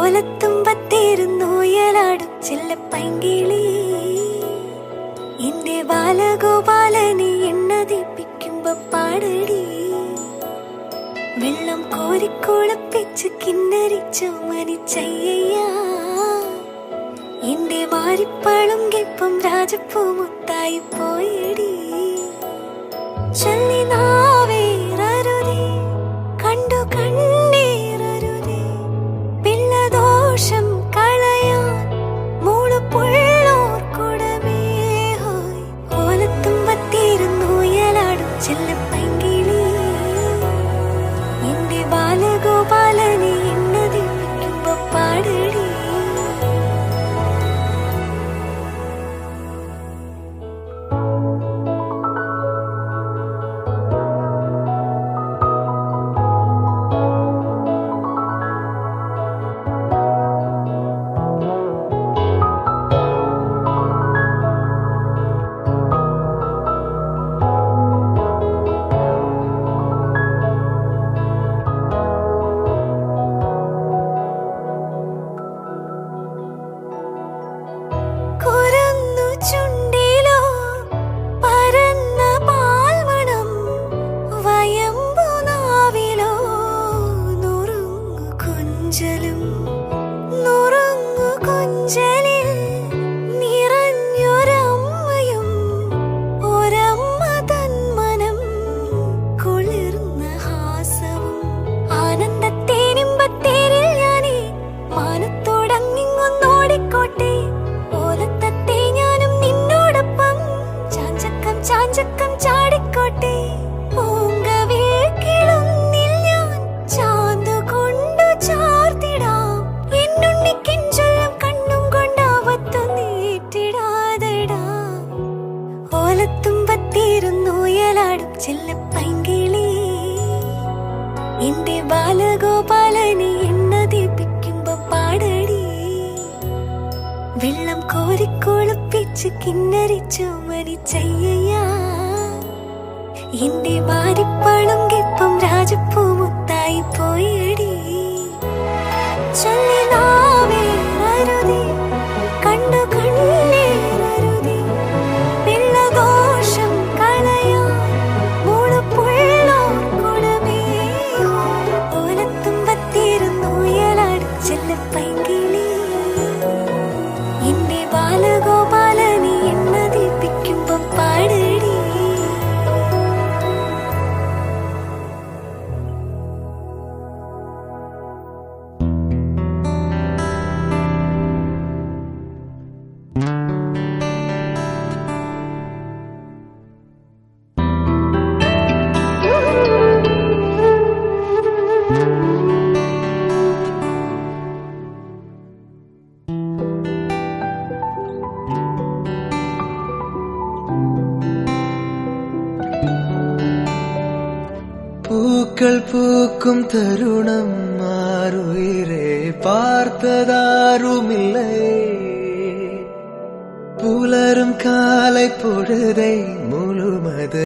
ഓലത്തുമ്പത്തിരുന്നൂയലാടും ചെല്ലപ്പൈങ്കിളി എന്റെ ബാലഗോപാലനെ എണ്ണതിപ്പിക്കുമ്പോ പാടടി. വെള്ളം കോരിക്കുളപ്പിച്ച് കിന്നരിച്ചു മനിച്ചയ്യ എന്റെ മാരിപ്പളുങ്കിപ്പം രാജപ്പൂ മുത്തായി പോയടി. ചൊല്ലിനാവേറരുതേ കണ്ടു കണ്ണീരരുതേ പിള്ളദോഷം കളയാൻ മൂളുപുള്ളോർ കുടമേ ഹോയ്. ഓലത്തുമ്പത്തിരുന്നൂയലാടും ചെല്ലപ്പൈങ്കിളി എന്റെ ബാലഗോപാലനെ എണ്ണതിപ്പിക്കുമ്പോ പാടടി. കൊഞ്ചലിൽ നിറഞ്ഞൊരമ്മയും ഒരമ്മ തൻ മനം കുളിർന്ന ഹാസവും ആനന്ദത്തേനിമ്പത്തേരിൽ ഞാനേ മാനത്തോടങ്ങിങ്ങൊന്നോടിക്കോട്ടെ. ഓലത്തത്തെ ഞാനും നിന്നോടൊപ്പം ചാഞ്ചക്കം ചാഞ്ചക്കം ചാടിക്കോട്ടെ. ഓലത്തുമ്പത്തിരുന്നൂയലാടും ചെല്ലപ്പൈങ്കിളി എന്റെ ബാലഗോപാലനെ എണ്ണതിപ്പിക്കുമ്പോ പാടടി. വെള്ളം കോരിക്കുളപ്പിച്ച് കിന്നരിച്ചു മനിച്ചയ്യ എന്റെ മാരിപ്പളുങ്കിപ്പം രാജപ്പൂ മുത്തായി പോയടി. ചൊല്ലിനാവേറരുതേ കണ്ടു കണ്ണീരരുതേ പിള്ളദോഷം കളയാൻ മൂളുപുള്ളോർ കുടമേ ഹോയ്. ഓലത്തുമ്പത്തിരുന്നൂയലാടും ചെല്ലപ്പൈങ്കിളി എന്റെ ബാലഗോപാലനെ എണ്ണതിപ്പിക്കുമ്പോ പാടടി. பூக்கள் பூக்கும் தருணம் மாறுயிரே பார்த்ததாருமில்லை. புலரும் காலை பொழுதை முழுமது